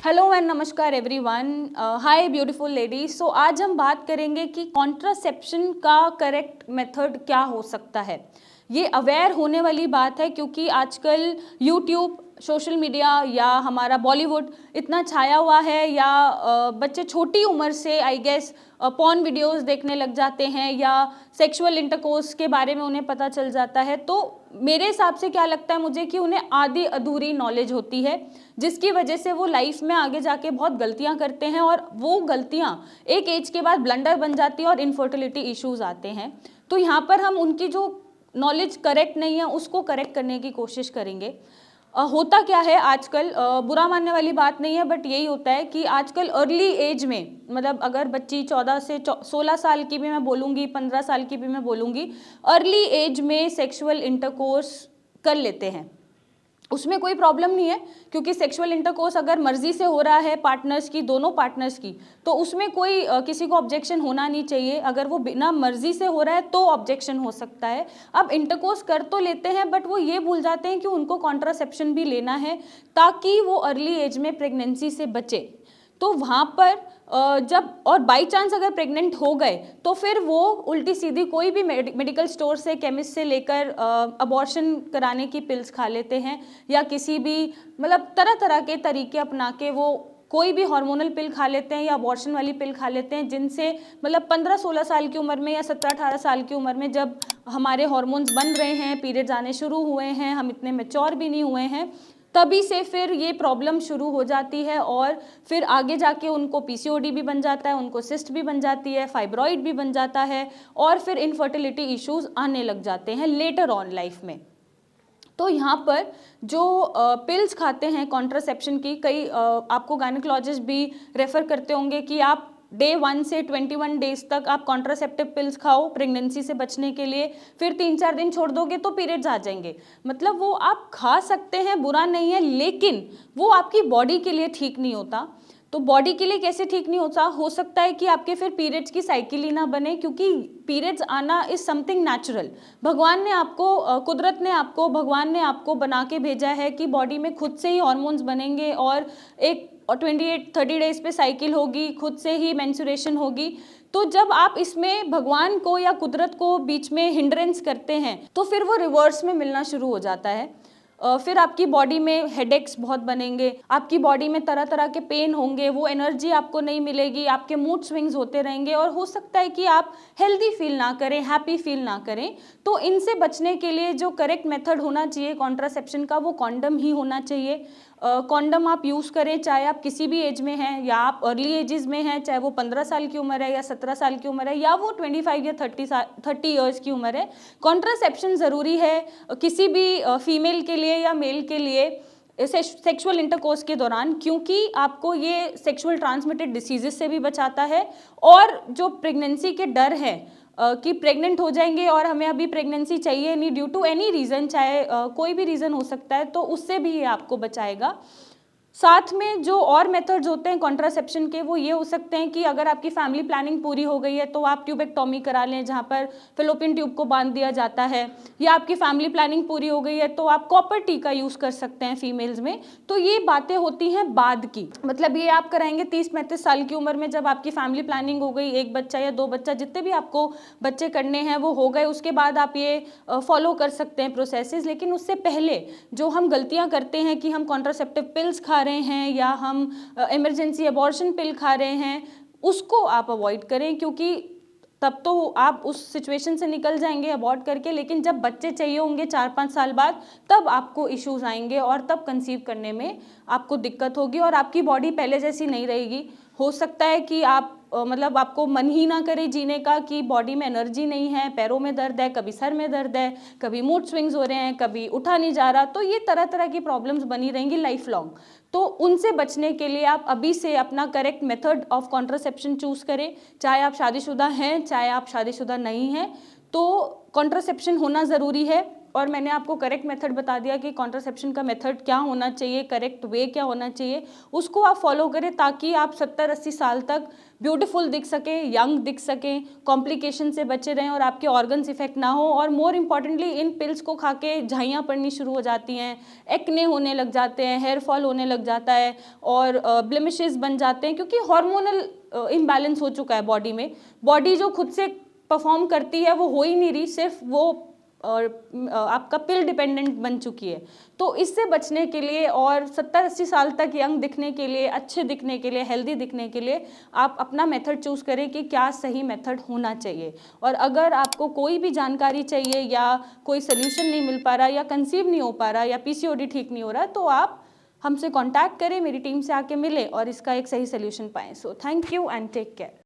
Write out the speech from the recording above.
Hello and नमस्कार everyone. Hi beautiful ladies. So आज हम बात करेंगे कि कॉन्ट्रासेप्शन का करेक्ट मेथड क्या हो सकता है। ये अवेयर होने वाली बात है क्योंकि आजकल यूट्यूब, सोशल मीडिया या हमारा बॉलीवुड इतना छाया हुआ है, या बच्चे छोटी उम्र से आई गेस पॉर्न वीडियोस देखने लग जाते हैं या सेक्सुअल इंटरकोर्स के बारे में उन्हें पता चल जाता है। तो मेरे हिसाब से क्या लगता है मुझे कि उन्हें आधी अधूरी नॉलेज होती है, जिसकी वजह से वो लाइफ में आगे जाके बहुत गलतियां करते हैं और वो गलतियां एक एज के बाद ब्लंडर बन जाती है और इनफर्टिलिटी इश्यूज आते हैं। तो यहाँ पर हम उनकी जो नॉलेज करेक्ट नहीं है उसको करेक्ट करने की कोशिश करेंगे। होता क्या है आजकल, बुरा मानने वाली बात नहीं है, बट यही होता है कि आजकल अर्ली एज में, मतलब अगर बच्ची 14 से 16 साल की भी मैं बोलूँगी, 15 साल की भी मैं बोलूँगी, अर्ली एज में सेक्सुअल इंटरकोर्स कर लेते हैं। उसमें कोई प्रॉब्लम नहीं है, क्योंकि सेक्सुअल इंटरकोर्स अगर मर्जी से हो रहा है पार्टनर्स की, दोनों पार्टनर्स की, तो उसमें कोई किसी को ऑब्जेक्शन होना नहीं चाहिए। अगर वो बिना मर्जी से हो रहा है तो ऑब्जेक्शन हो सकता है। अब इंटरकोर्स कर तो लेते हैं, बट वो ये भूल जाते हैं कि उनको कॉन्ट्रासेप्शन भी लेना है ताकि वो अर्ली एज में प्रेगनेंसी से बचे। तो वहाँ पर जब और बाई चांस अगर प्रेग्नेंट हो गए तो फिर वो उल्टी सीधी कोई भी मेडिकल स्टोर से, केमिस्ट से लेकर अबॉर्शन कराने की पिल्स खा लेते हैं, या किसी भी मतलब तरह तरह के तरीके अपना के वो कोई भी हार्मोनल पिल खा लेते हैं या अबॉर्शन वाली पिल खा लेते हैं, जिनसे मतलब 15-16 साल की उम्र में या 17-18 साल की उम्र में जब हमारे हार्मोन्स बन रहे हैं, पीरियड्स आने शुरू हुए हैं, हम इतने मैच्योर भी नहीं हुए हैं, तभी से फिर ये प्रॉब्लम शुरू हो जाती है और फिर आगे जाके उनको पीसीओडी भी बन जाता है, उनको सिस्ट भी बन जाती है, फाइब्रॉइड भी बन जाता है और फिर इनफर्टिलिटी इश्यूज आने लग जाते हैं लेटर ऑन लाइफ में। तो यहाँ पर जो पिल्स खाते हैं कॉन्ट्रासेप्शन की, कई आपको गायनेकोलॉजिस्ट भी रेफर करते होंगे कि आप डे 1 से 21 डेज तक आप कॉन्ट्रासेप्टिव पिल्स खाओ प्रेगनेंसी से बचने के लिए, फिर 3-4 दिन छोड़ दोगे तो पीरियड्स आ जाएंगे। मतलब वो आप खा सकते हैं, बुरा नहीं है, लेकिन वो आपकी बॉडी के लिए ठीक नहीं होता। तो बॉडी के लिए कैसे ठीक नहीं होता, हो सकता है कि आपके फिर पीरियड्स की साइकिल ही ना बने, क्योंकि पीरियड्स आना इज समथिंग नेचुरल। भगवान ने आपको, कुदरत ने आपको, भगवान ने आपको बना के भेजा है कि बॉडी में खुद से ही हॉर्मोन्स बनेंगे और एक 28-30 डेज पे साइकिल होगी, खुद से ही मेंस्ट्रुएशन होगी। तो जब आप इसमें भगवान को या कुदरत को बीच में हिंड्रेंस करते हैं तो फिर वो रिवर्स में मिलना शुरू हो जाता है। फिर आपकी बॉडी में हेडेक्स बहुत बनेंगे, आपकी बॉडी में तरह तरह के पेन होंगे, वो एनर्जी आपको नहीं मिलेगी, आपके मूड स्विंग्स होते रहेंगे और हो सकता है कि आप हेल्दी फील ना करें, हैप्पी फील ना करें। तो इनसे बचने के लिए जो करेक्ट मेथड होना चाहिए कॉन्ट्रासेप्शन का, वो कॉन्डम ही होना चाहिए। कॉन्डम आप यूज़ करें, चाहे आप किसी भी एज में हैं या आप अर्ली एजेस में हैं, चाहे वो 15 साल की उम्र है या 17 साल की उम्र है या वो 25 या 30 ईयर्स की उम्र है। कॉन्ट्रासेप्शन ज़रूरी है किसी भी फीमेल के लिए या मेल के लिए सेक्सुअल इंटरकोर्स के दौरान, क्योंकि आपको ये सेक्सुअल ट्रांसमिटेड डिसीजेस से भी बचाता है और जो प्रेगनेंसी के डर है कि प्रेग्नेंट हो जाएंगे और हमें अभी प्रेगनेंसी चाहिए नहीं ड्यू टू एनी रीज़न, चाहे कोई भी रीज़न हो सकता है, तो उससे भी ये आपको बचाएगा। साथ में जो और मेथड्स होते हैं कॉन्ट्रासेप्शन के, वो ये हो सकते हैं कि अगर आपकी फैमिली प्लानिंग पूरी हो गई है तो आप ट्यूबेक्टॉमी करा लें, जहाँ पर फेलोपियन ट्यूब को बांध दिया जाता है, या आपकी फैमिली प्लानिंग पूरी हो गई है तो आप कॉपर टी का यूज़ कर सकते हैं फीमेल्स में। तो ये बातें होती हैं बाद की, मतलब ये आप कराएंगे 30-35 साल की उम्र में, जब आपकी फैमिली प्लानिंग हो गई, 1 बच्चा या 2 बच्चा, जितने भी आपको बच्चे करने हैं वो हो गए, उसके बाद आप ये फॉलो कर सकते हैं प्रोसेसेस। लेकिन उससे पहले जो हम गलतियाँ करते हैं कि हम कॉन्ट्रासेप्टिव पिल्स खा रहे हैं या हम इमरजेंसी अबॉर्शन पिल खा रहे हैं, उसको आप अवॉइड करें, क्योंकि तब तो आप उस सिचुएशन से निकल जाएंगे अबॉर्ट करके, लेकिन जब बच्चे चाहिए होंगे 4-5 साल बाद, तब आपको इश्यूज आएंगे और तब कंसीव करने में आपको दिक्कत होगी और आपकी बॉडी पहले जैसी नहीं रहेगी। हो सकता है कि आप मतलब आपको मन ही ना करे जीने का, कि बॉडी में एनर्जी नहीं है, पैरों में दर्द है, कभी सर में दर्द है, कभी मूड स्विंग्स हो रहे हैं, कभी उठा नहीं जा रहा। तो ये तरह तरह की प्रॉब्लम्स बनी रहेंगी लाइफ लॉन्ग। तो उनसे बचने के लिए आप अभी से अपना correct method of contraception choose करें, चाहे आप शादीशुदा हैं चाहे आप शादीशुदा नहीं हैं, तो कॉन्ट्रासेप्शन होना ज़रूरी है। और मैंने आपको करेक्ट मेथड बता दिया कि कॉन्ट्रासेप्शन का मेथड क्या होना चाहिए, करेक्ट वे क्या होना चाहिए, उसको आप फॉलो करें ताकि आप 70-80 साल तक ब्यूटीफुल दिख सकें, यंग दिख सकें, कॉम्प्लिकेशन से बचे रहें और आपके ऑर्गन्स इफेक्ट ना हो। और मोर इम्पॉर्टेंटली इन पिल्स को खा के झाइयाँ पड़नी शुरू हो जाती हैं, एक्ने होने लग जाते हैं, हेयर फॉल होने लग जाता है और ब्लेमिशेस बन जाते हैं, क्योंकि हार्मोनल इम्बैलेंस हो चुका है बॉडी में। बॉडी जो खुद से परफॉर्म करती है वो हो ही नहीं रही, सिर्फ वो और आपका पिल डिपेंडेंट बन चुकी है। तो इससे बचने के लिए और 70-80 साल तक यंग दिखने के लिए, अच्छे दिखने के लिए, हेल्दी दिखने के लिए आप अपना मेथड चूज करें कि क्या सही मेथड होना चाहिए। और अगर आपको कोई भी जानकारी चाहिए या कोई सोल्यूशन नहीं मिल पा रहा या कंसीव नहीं हो पा रहा या पीसीओडी ठीक नहीं हो रहा, तो आप हमसे कांटेक्ट करें, मेरी टीम से आके मिले और इसका एक सही सोल्यूशन पाएं। So thank you and take care.